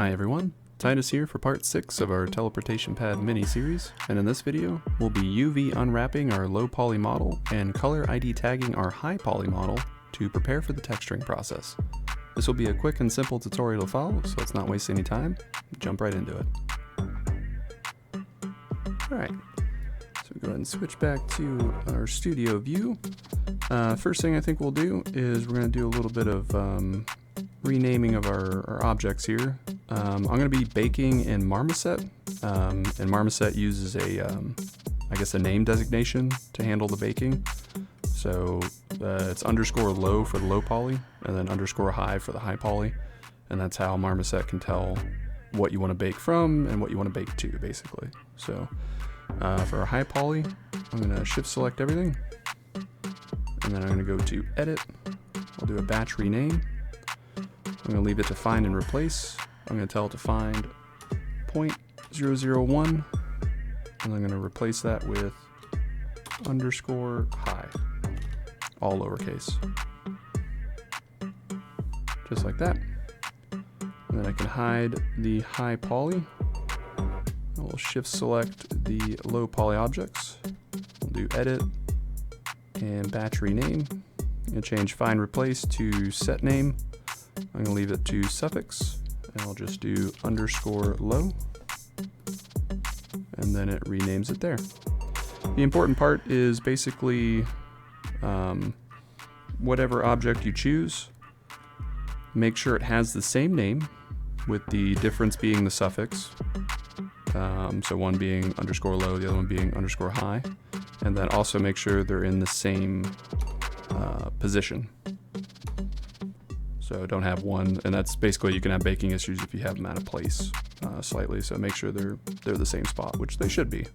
Hi everyone, Titus here for part 6 of our Teleportation Pad mini-series, and in this video, we'll be UV unwrapping our low poly model and color ID tagging our high poly model to prepare for the texturing process. This will be a quick and simple tutorial to follow, so let's not waste any time, jump right into it. Alright, so go ahead and switch back to our studio view. First thing I think we'll do is we're going to do a little bit of renaming of our objects here. I'm going to be baking in Marmoset, and Marmoset uses I guess a name designation to handle the baking. So it's underscore low for the low poly, and then underscore high for the high poly, and that's how Marmoset can tell what you want to bake from and what you want to bake to, basically. So for our high poly, I'm going to shift select everything, and then I'm going to go to edit. I'll do a batch rename. I'm going to leave it to find and replace. I'm going to tell it to find 0.001, and I'm going to replace that with underscore high, all lowercase, just like that. And then I can hide the high poly. I'll shift select the low poly objects. We'll do edit and batch rename. I'm going to change find replace to set name. I'm going to leave it to suffix, and I'll just do underscore low, and then it renames it there. The important part is basically whatever object you choose, make sure it has the same name, with the difference being the suffix. So one being underscore low, the other one being underscore high, and then also make sure they're in the same position. So don't have one, and that's basically, you can have baking issues if you have them out of place slightly, so make sure they're the same spot, which they should be,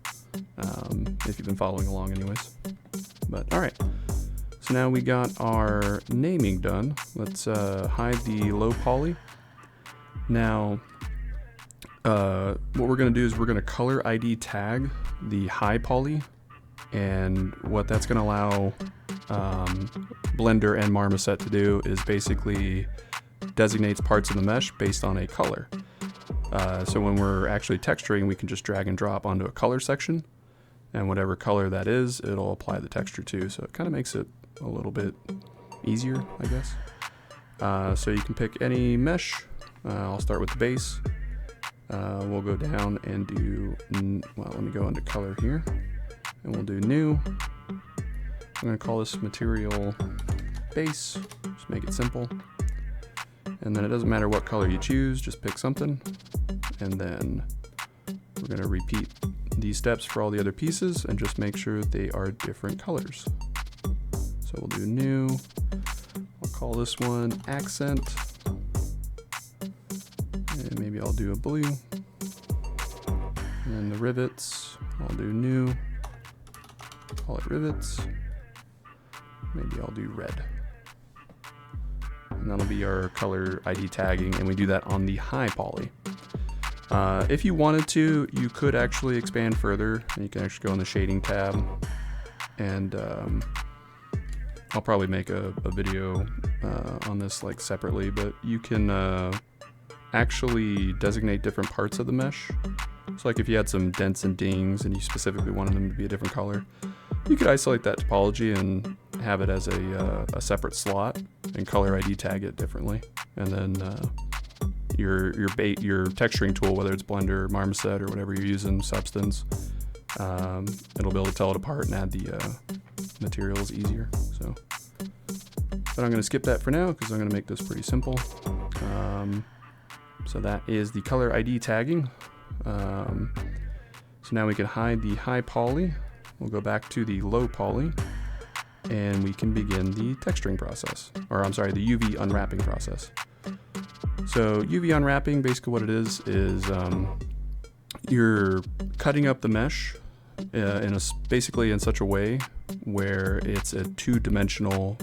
if you've been following along anyways. But alright, so now we got our naming done. Let's hide the low poly. Now, what we're going to do is we're going to color ID tag the high poly, and what that's going to allow Blender and Marmoset to do is basically designates parts of the mesh based on a color. So when we're actually texturing, we can just drag and drop onto a color section, and whatever color that is, it'll apply the texture to. So it kind of makes it a little bit easier, I guess. So you can pick any mesh. I'll start with the base. We'll go down and do, well, let me go into color here, and we'll do new. I'm going to call this material base, just make it simple. And then it doesn't matter what color you choose, just pick something. And then we're going to repeat these steps for all the other pieces and just make sure they are different colors. So we'll do new. I'll call this one accent. And maybe I'll do a blue. And the rivets, I'll do new. Call it rivets. Maybe I'll do red. And that'll be our color ID tagging, and we do that on the high poly. If you wanted to, you could actually expand further, and you can actually go in the shading tab, and I'll probably make a video on this like separately, but you can actually designate different parts of the mesh. So like if you had some dents and dings and you specifically wanted them to be a different color, you could isolate that topology and have it as a separate slot and color ID tag it differently. And then your texturing tool, whether it's Blender, Marmoset, or whatever you're using, Substance, it'll be able to tell it apart and add the materials easier. So, but I'm going to skip that for now because I'm going to make this pretty simple. So that is the color ID tagging. So now we can hide the high poly. We'll go back to the low poly, and we can begin the texturing process, or I'm sorry, the UV unwrapping process. So UV unwrapping, basically what it is you're cutting up the mesh basically in such a way where it's a two-dimensional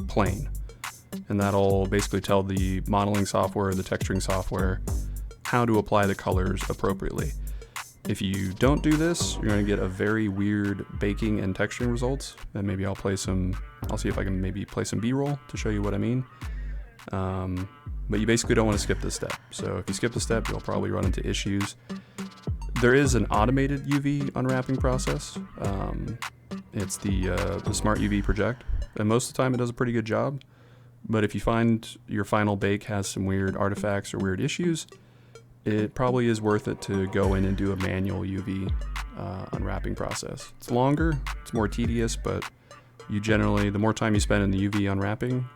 plane, and that'll basically tell the modeling software, the texturing software, how to apply the colors appropriately. If you don't do this, you're going to get a very weird baking and texturing results, and maybe I'll see if I can maybe play some B-roll to show you what I mean. But you basically don't want to skip this step. So if you skip the step, you'll probably run into issues. There is an automated UV unwrapping process. It's the Smart UV Project, and most of the time it does a pretty good job. But if you find your final bake has some weird artifacts or weird issues, it probably is worth it to go in and do a manual UV unwrapping process. It's longer, it's more tedious, but you generally, the more time you spend in the UV unwrapping,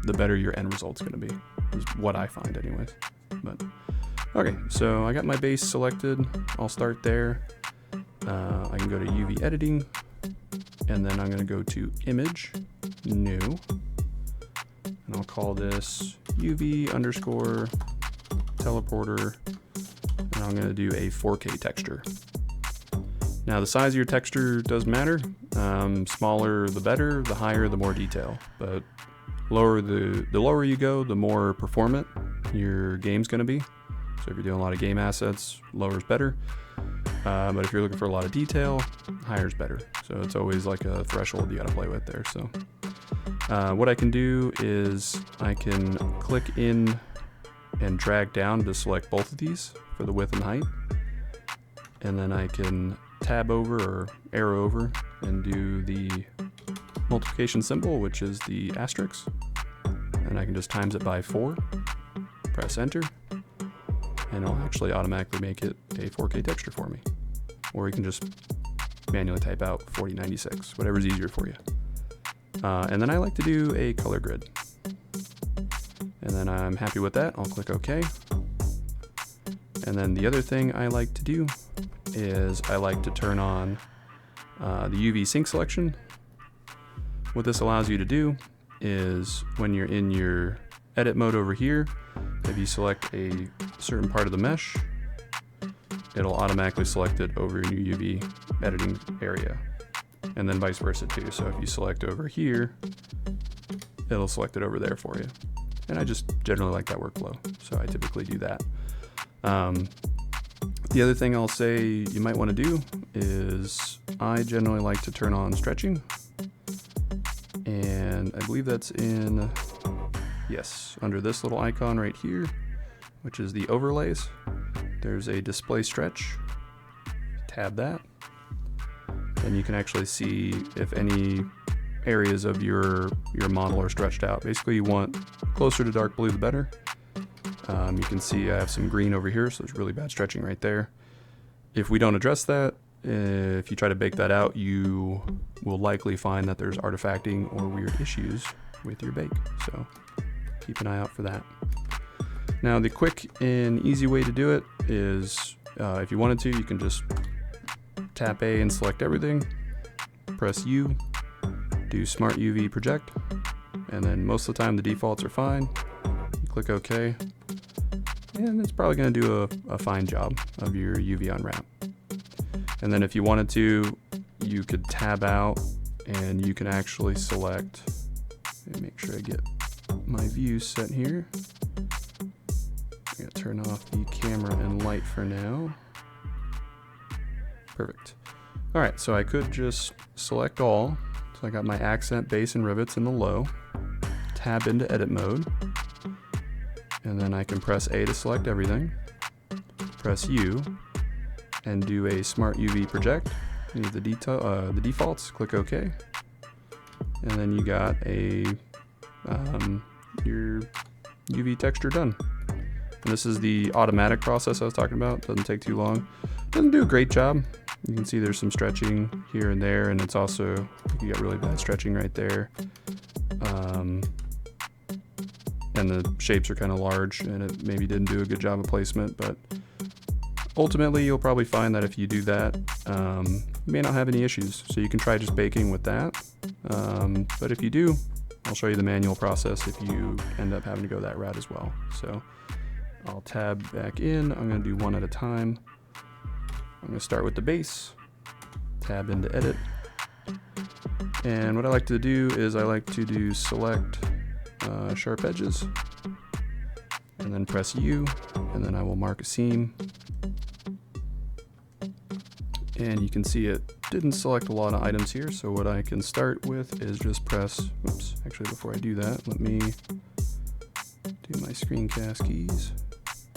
the better your end result's going to be, is what I find anyways. But okay, so I got my base selected. I'll start there. I can go to UV editing, and then I'm going to go to image, new, and I'll call this UV underscore teleporter, and I'm going to do a 4K texture. Now the size of your texture does matter. Smaller the better, the higher the more detail. But the lower you go, the more performant your game's going to be. So if you're doing a lot of game assets, lower is better. But if you're looking for a lot of detail, higher is better. So it's always like a threshold you got to play with there. So what I can do is I can click in and drag down to select both of these for the width and height. And then I can tab over or arrow over and do the multiplication symbol, which is the asterisk. And I can just times it by 4, press enter, and it'll actually automatically make it a 4K texture for me. Or you can just manually type out 4096, whatever's easier for you. And then I like to do a color grid. And then I'm happy with that. I'll click OK. And then the other thing I like to do is I like to turn on the UV sync selection. What this allows you to do is when you're in your edit mode over here, if you select a certain part of the mesh, it'll automatically select it over your new UV editing area. And then vice versa too. So if you select over here, it'll select it over there for you. And I just generally like that workflow, so I typically do that. The other thing I'll say you might want to do is I generally like to turn on stretching, and I believe that's in, yes, under this little icon right here, which is the overlays. There's a display stretch. Tab that, and you can actually see if any areas of your model are stretched out. Basically, you want closer to dark blue the better. You can see I have some green over here, so there's really bad stretching right there. If we don't address that, if you try to bake that out, you will likely find that there's artifacting or weird issues with your bake. So keep an eye out for that. Now the quick and easy way to do it is if you wanted to, you can just tap A and select everything, press U, do Smart UV Project, and then most of the time the defaults are fine. You click OK, and it's probably going to do a fine job of your UV unwrap. And then if you wanted to, you could tab out and you can actually select, let me make sure I get my view set here. I'm going to turn off the camera and light for now. Perfect. All right, so I could just select all. So I got my accent, base, and rivets in the low. Tab into edit mode. And then I can press A to select everything. Press U and do a Smart UV Project. Leave the defaults, click OK. And then you got your UV texture done. And this is the automatic process I was talking about. Doesn't take too long. Doesn't do a great job. You can see there's some stretching here and there, and it's also, you got really bad stretching right there. And the shapes are kind of large, and it maybe didn't do a good job of placement, but ultimately you'll probably find that if you do that, you may not have any issues. So you can try just baking with that. But if you do, I'll show you the manual process if you end up having to go that route as well. So I'll tab back in. I'm going to do one at a time. I'm going to start with the base, tab into edit. And what I like to do is I like to do select sharp edges, and then press U, and then I will mark a seam. And you can see it didn't select a lot of items here, so what I can start with is just press, oops, actually before I do that, let me Do my screencast keys.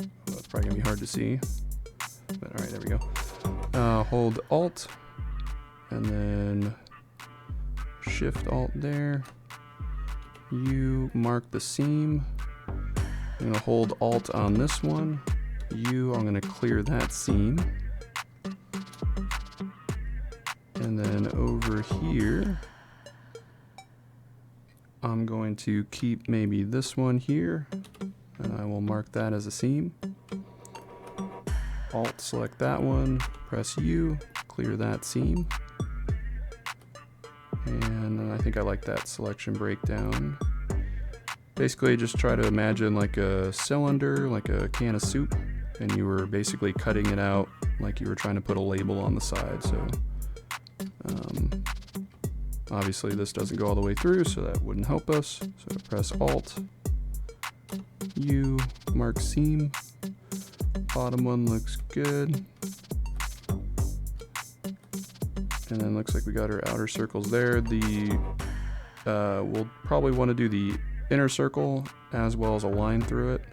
Oh, it's probably gonna be hard to see, but all right, there we go. Hold Alt, and then Shift Alt there. U, mark the seam. I'm gonna hold Alt on this one. U, I'm gonna clear that seam. And then over here, I'm going to keep maybe this one here, and I will mark that as a seam. Alt, select that one, press U, clear that seam. And I think I like that selection breakdown. Basically, just try to imagine like a cylinder, like a can of soup, and you were basically cutting it out like you were trying to put a label on the side. So obviously this doesn't go all the way through, so that wouldn't help us. So press Alt, U, mark seam. Bottom one looks good. And then looks like we got our outer circles there. We'll probably want to do the inner circle as well as a line through it.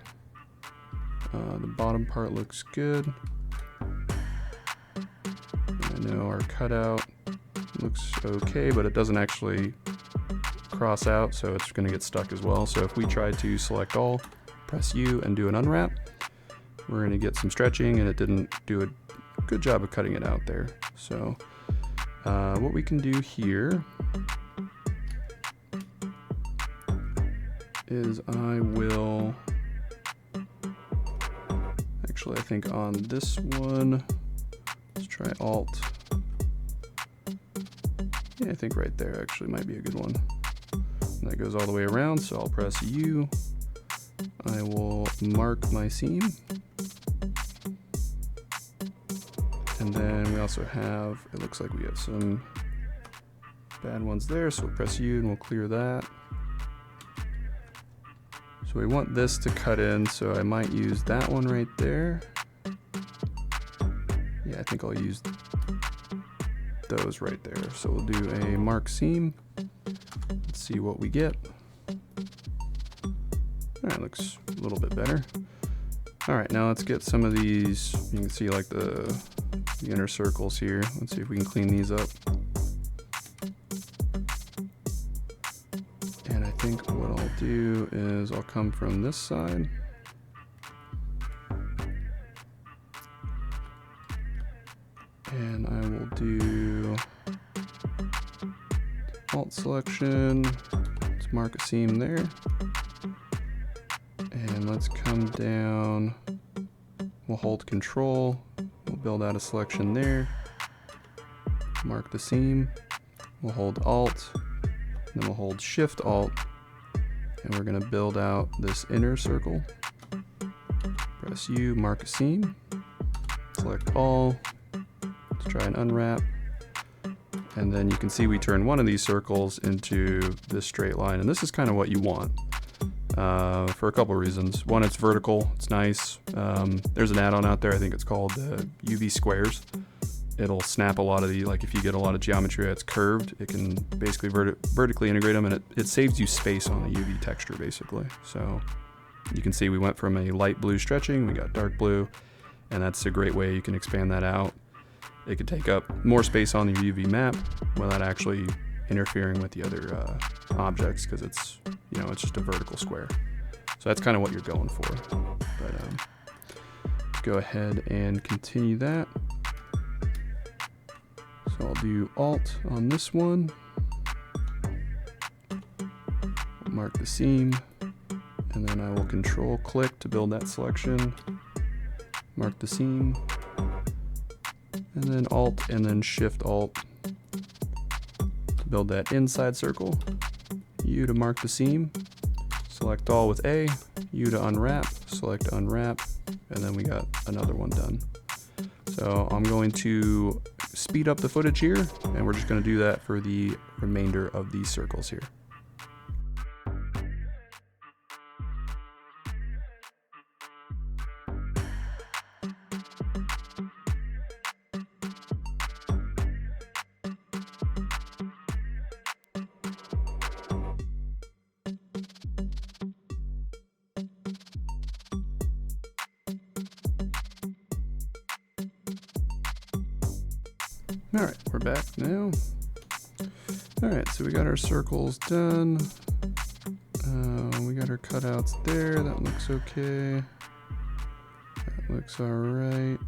The bottom part looks good. I know our cutout looks okay, but it doesn't actually cross out, so it's going to get stuck as well. So if we try to select all, press U, and do an unwrap, we're going to get some stretching, and it didn't do a good job of cutting it out there. So what we can do here is I will actually, I think on this one, let's try Alt. Yeah, I think right there actually might be a good one. And that goes all the way around, so I'll press U. I will mark my seam. And then we also have, it looks like we have some bad ones there, so we'll press U and we'll clear that. So we want this to cut in, so I might use that one right there. Yeah, I think I'll use those right there. So we'll do a mark seam. Let's see what we get. All right, looks a little bit better. All right, now let's get some of these. You can see like the inner circles here. Let's see if we can clean these up. And I think what I'll do is I'll come from this side. And I will do Alt selection. Let's mark a seam there. And let's come down. We'll hold Control. We'll build out a selection there. Mark the seam. We'll hold Alt. And then we'll hold Shift Alt. And we're going to build out this inner circle. Press U, mark a seam. Select all. Let's try and unwrap. And then you can see we turn one of these circles into this straight line. And this is kind of what you want. For a couple of reasons. One, it's vertical, it's nice. There's an add-on out there, I think it's called UV Squares. It'll snap a lot of the, like if you get a lot of geometry that's curved, it can basically vertically integrate them, and it saves you space on the UV texture basically. So you can see we went from a light blue stretching, we got dark blue, and that's a great way you can expand that out. It could take up more space on the UV map without actually interfering with the other objects, because it's, you know, it's just a vertical square. So that's kind of what you're going for. But go ahead and continue that. So I'll do Alt on this one. Mark the seam, and then I will Control click to build that selection. Mark the seam, and then Alt, and then Shift Alt to build that inside circle. U to mark the seam. Select all with A. U to unwrap. Select unwrap, and then we got another one done. So I'm going to speed up the footage here, and we're just going to do that for the remainder of these circles here. Alright, we're back now. Alright, so we got our circles done. We got our cutouts there. That looks okay. That looks alright.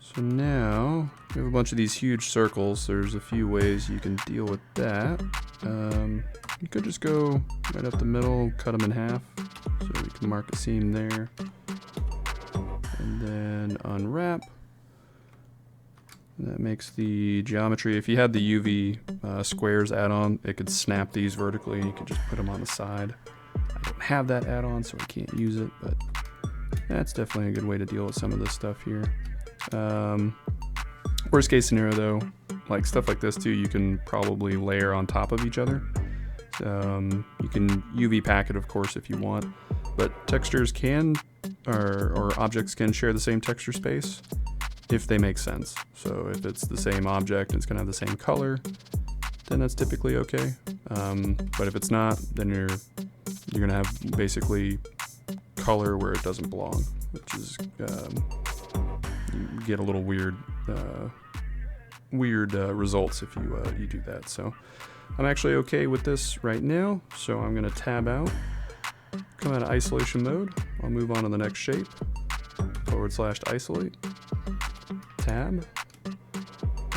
So now, we have a bunch of these huge circles. There's a few ways you can deal with that. You could just go right up the middle, cut them in half, so we can mark a seam there. And then unwrap. And that makes the geometry, if you had the UV squares add-on, it could snap these vertically and you could just put them on the side. I don't have that add-on, so I can't use it, but that's definitely a good way to deal with some of this stuff here. Worst case scenario though, like stuff like this too, you can probably layer on top of each other. You can UV pack it, of course, if you want, but textures can, or objects can share the same texture space if they make sense. So if it's the same object and it's gonna have the same color, then that's typically okay. But if it's not, then you're gonna have basically color where it doesn't belong, which is you get a little weird results if you do that. So I'm actually okay with this right now. So I'm gonna tab out, come out of isolation mode. I'll move on to the next shape, / isolate, tab.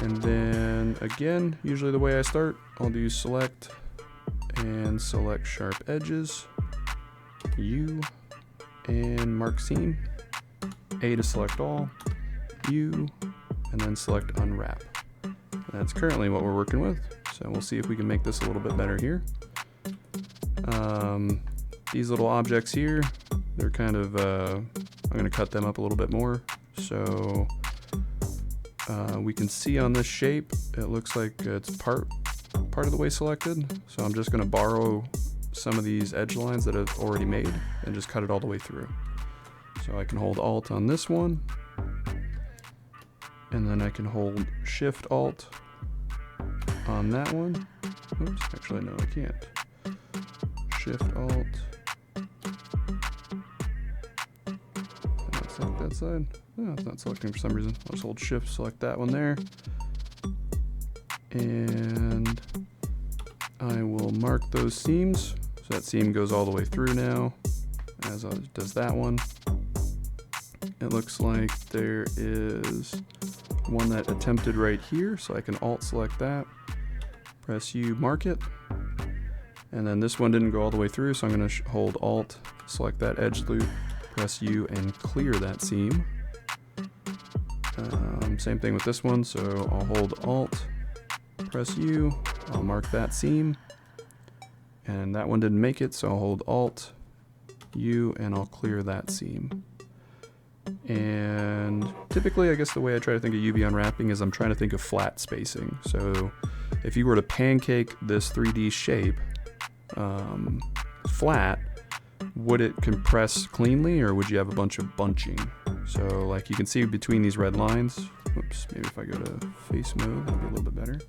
And then again, usually the way I start, I'll do select and select sharp edges, U, and mark seam, A to select all, U, and then select unwrap. And that's currently what we're working with. So we'll see if we can make this a little bit better here. These little objects here, they're kind of, I'm gonna cut them up a little bit more. So we can see on this shape, it looks like it's part of the way selected. So I'm just gonna borrow some of these edge lines that I've already made and just cut it all the way through. So I can hold Alt on this one, and then I can hold Shift Alt on that one. Oops, actually no, I can't. Shift Alt. And not select that side. Oh, it's not selecting for some reason. I'll just hold Shift, select that one there. And I will mark those seams. So that seam goes all the way through now, as does that one. It looks like there is one that attempted right here, so I can Alt select that, press U, mark it, and then this one didn't go all the way through, so I'm going to hold Alt, select that edge loop, press U, and clear that seam. Same thing with this one, so I'll hold Alt, press U, I'll mark that seam, and that one didn't make it, so I'll hold Alt, U, and I'll clear that seam. And typically, I guess the way I try to think of UV unwrapping is I'm trying to think of flat spacing. So if you were to pancake this 3D shape flat, would it compress cleanly or would you have a bunch of bunching? So like you can see between these red lines, whoops, maybe if I go to face mode, that'll be a little bit better.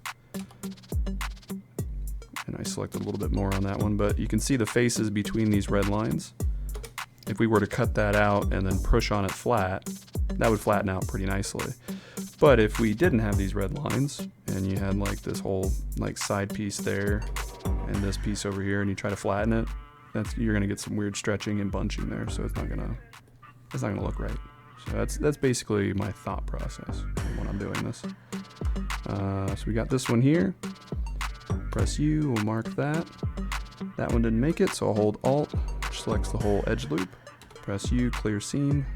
And I selected a little bit more on that one, but you can see the faces between these red lines. If we were to cut that out and then push on it flat, that would flatten out pretty nicely. But if we didn't have these red lines and you had like this whole like side piece there and this piece over here and you try to flatten it, you're gonna get some weird stretching and bunching there, so it's not gonna look right. So that's basically my thought process when I'm doing this. So we got this one here. Press U, we'll mark that. That one didn't make it, so I'll hold Alt, which selects the whole edge loop. Press U, clear seam.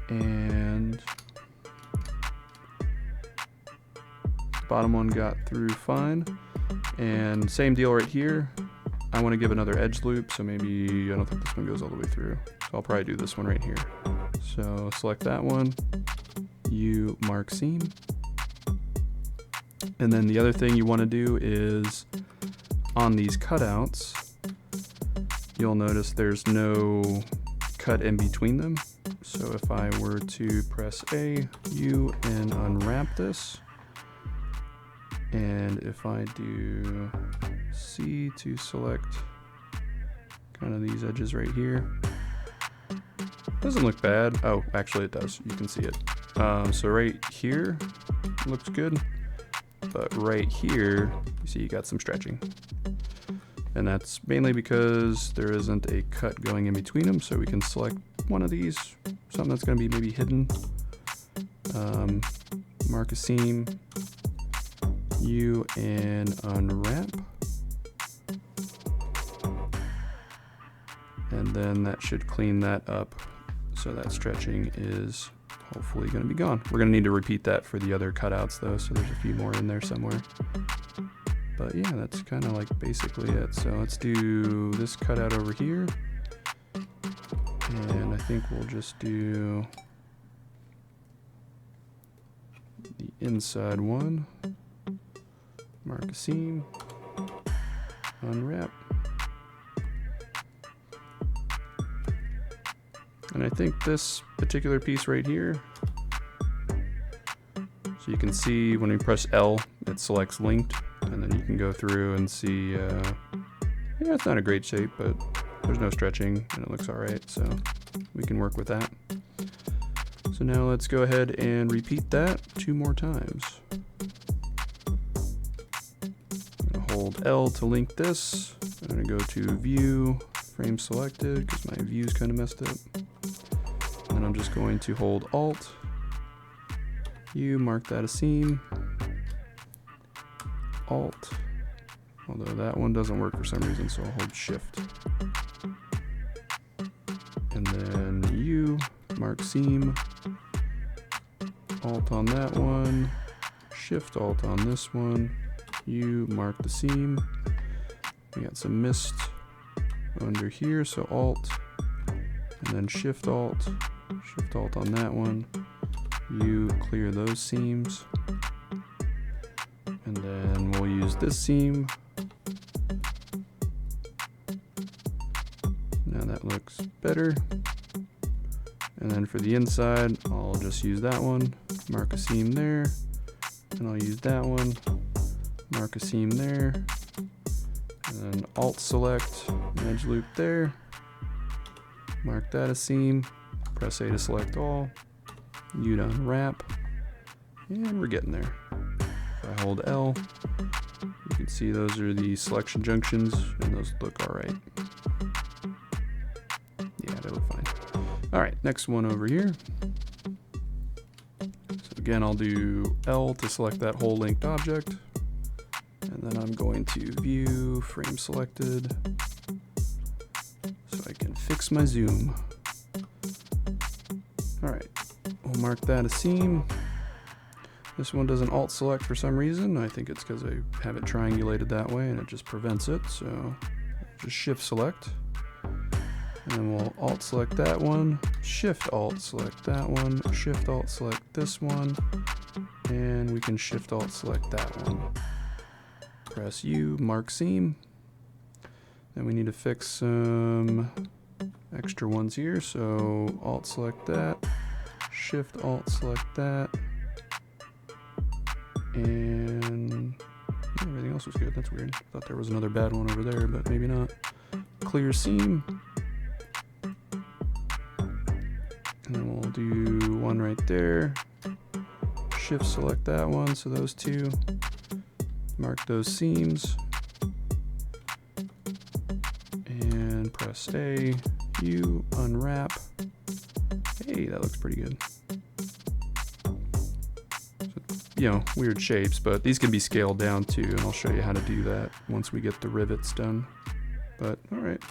And bottom one got through fine. And same deal right here. I want to give another edge loop, so maybe I don't think this one goes all the way through. So I'll probably do this one right here. So select that one, U, mark seam. And then the other thing you want to do is on these cutouts, you'll notice there's no cut in between them. So if I were to press A, U, and unwrap this, and if I do C to select kind of these edges right here, doesn't look bad. Oh, actually it does. You can see it. So right here looks good, but right here, you see you got some stretching. And that's mainly because there isn't a cut going in between them, so we can select one of these, something that's gonna be maybe hidden. Mark a seam, U, and unwrap. And then that should clean that up, so that stretching is hopefully going to be gone. We're going to need to repeat that for the other cutouts though, so there's a few more in there somewhere. But yeah, that's kind of like basically it. So let's do this cutout over here. And I think we'll just do the inside one. Mark a seam, unwrap. And I think this particular piece right here, so you can see when we press L, it selects linked, and then you can go through and see, yeah, it's not a great shape, but there's no stretching and it looks all right, so we can work with that. So now let's go ahead and repeat that 2 more times. I'm gonna hold L to link this. I'm gonna go to view, frame selected, because my view's kind of messed up. And I'm just going to hold Alt, U, mark that a seam, Alt, although that one doesn't work for some reason, so I'll hold Shift. And then U, mark seam, Alt on that one, Shift Alt on this one, U, mark the seam. We got some mist under here, so Alt, and then Shift Alt on that one. U, clear those seams. And then we'll use this seam. Now that looks better. And then for the inside, I'll just use that one, mark a seam there, and I'll use that one, mark a seam there, and then Alt select, edge loop there, mark that a seam, press A to select all, U to unwrap, and we're getting there. If I hold L, you can see those are the selection junctions, and those look all right. Yeah, they look fine. All right, next one over here. So again, I'll do L to select that whole linked object, and then I'm going to view, frame selected, so I can fix my zoom. All right, we'll mark that a seam. This one doesn't alt select for some reason. I think it's because I have it triangulated that way and it just prevents it. So just shift select. And then we'll alt select that one, shift alt select that one, shift alt select this one, and we can shift alt select that one. Press U, mark seam. Then we need to fix some extra ones here, so alt select that, shift alt select that, and everything else was good. That's weird. Thought there was another bad one over there, but maybe not. Clear seam, and then we'll do one right there, shift select that one, so those two, mark those seams, and press A, U, unwrap. Hey, that looks pretty good. So, weird shapes, but these can be scaled down too, and I'll show you how to do that once we get the rivets done. But all right,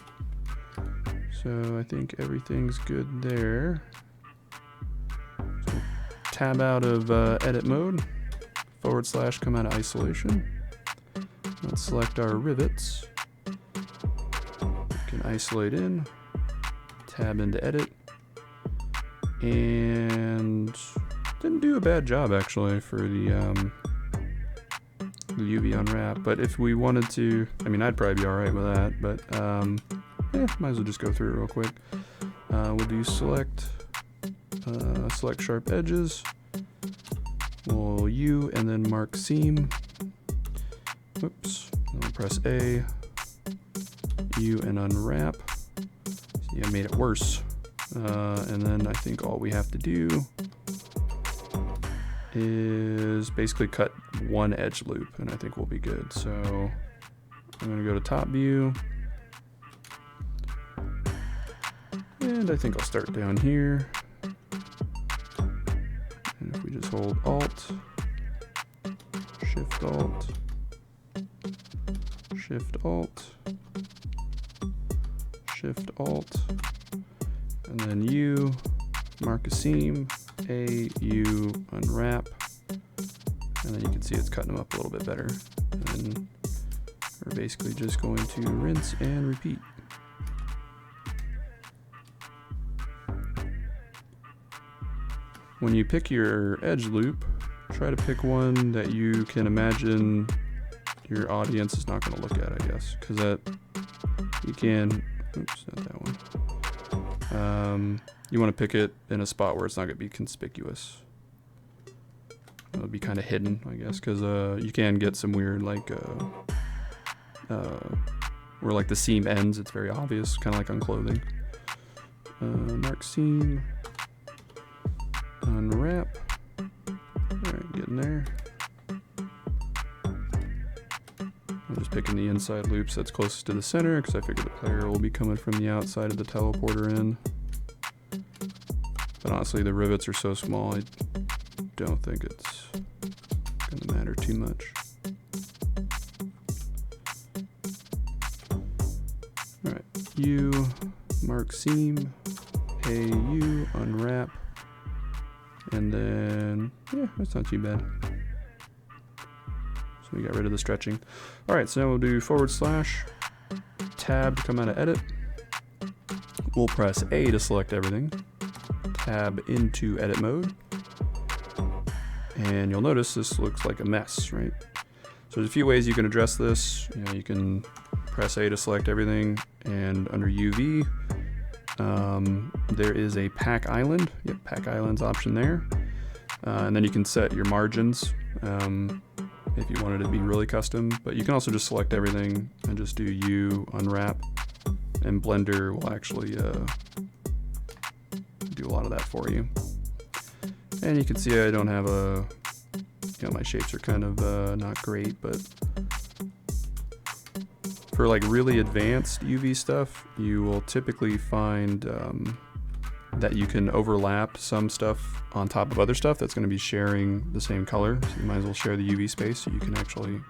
so I think everything's good there. So tab out of edit mode, / come out of isolation. Let's select our rivets. We can isolate in, tab into edit, and didn't do a bad job actually for the UV unwrap, but if we wanted to, I'd probably be all right with that, but might as well just go through it real quick. We'll do select sharp edges, we'll U and then mark seam, whoops, and we'll press A, U and unwrap. See, I made it worse, and then I think all we have to do is basically cut one edge loop, and I think we'll be good. So I'm gonna go to top view, and I think I'll start down here. And if we just hold Alt, Shift Alt, Shift Alt, Shift Alt, and then U, mark a seam, A, U, unwrap, and then you can see it's cutting them up a little bit better. And we're basically just going to rinse and repeat. When you pick your edge loop, try to pick one that you can imagine your audience is not going to look at, I guess, because that you can, oops, not that one. You want to pick it in a spot where it's not going to be conspicuous. It'll be kind of hidden, I guess, because you can get some weird, like, where like the seam ends, it's very obvious, kind of like on clothing. Mark seam, unwrap. Alright, getting there. I'm just picking the inside loops that's closest to the center because I figure the player will be coming from the outside of the teleporter in. But honestly, the rivets are so small, I don't think it's going to matter too much. Alright, U, mark seam, A, U, unwrap, and then, yeah, that's not too bad. So we got rid of the stretching. Alright, so now we'll do / tab to come out of edit. We'll press A to select everything. Tab into edit mode. And you'll notice this looks like a mess, right? So there's a few ways you can address this. You know, you can press A to select everything, and under UV, there is a pack island. Yep, pack islands option there. And then you can set your margins if you wanted it to be really custom, but you can also just select everything and just do U, unwrap, and Blender will actually do a lot of that for you. And you can see I don't have a, you know, my shapes are kind of not great, but for like really advanced UV stuff, you will typically find that you can overlap some stuff on top of other stuff that's going to be sharing the same color. So you might as well share the UV space so you can actually,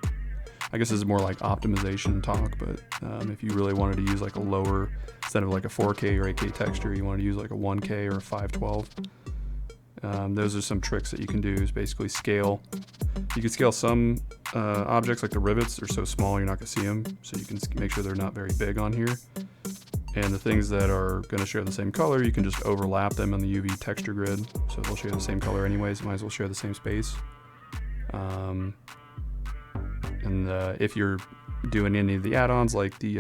I guess this is more like optimization talk, but if you really wanted to use like a lower, instead of like a 4K or 8K texture, you want to use like a 1K or a 512. Those are some tricks that you can do, is basically scale. You can scale some objects like the rivets. They're so small you're not going to see them, so you can make sure they're not very big on here. And the things that are going to share the same color, you can just overlap them on the UV texture grid, so they'll share the same color anyways. Might as well share the same space. If you're doing any of the add-ons like the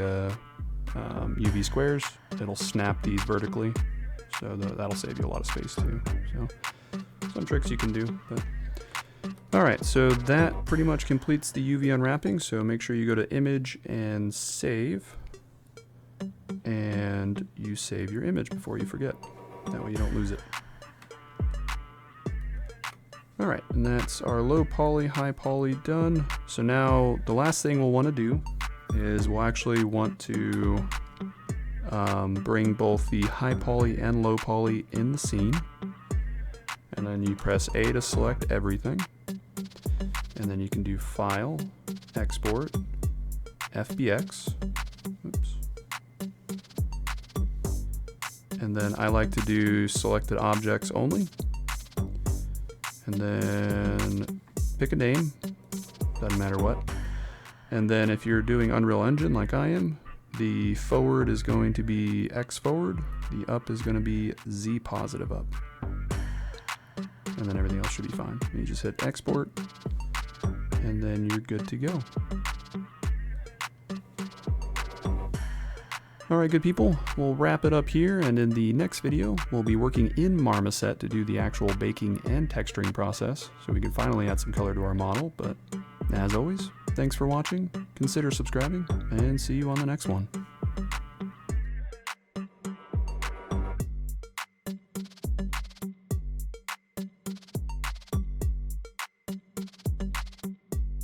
UV squares, it'll snap these vertically, so that'll save you a lot of space too. So some tricks you can do. But alright, so that pretty much completes the UV unwrapping. So make sure you go to image and save, and you save your image before you forget. That way you don't lose it. Alright, and that's our low poly, high poly done. So now the last thing we'll want to do is we'll actually want to bring both the high poly and low poly in the scene. And then you press A to select everything. And then you can do File, Export, FBX. Oops. And then I like to do selected objects only. And then pick a name, doesn't matter what. And then if you're doing Unreal Engine like I am, the forward is going to be X forward, the up is going to be Z positive up. And then everything else should be fine. You just hit export, and then you're good to go. Alright, good people, we'll wrap it up here, and in the next video, we'll be working in Marmoset to do the actual baking and texturing process, so we can finally add some color to our model. But as always, thanks for watching, consider subscribing, and see you on the next one.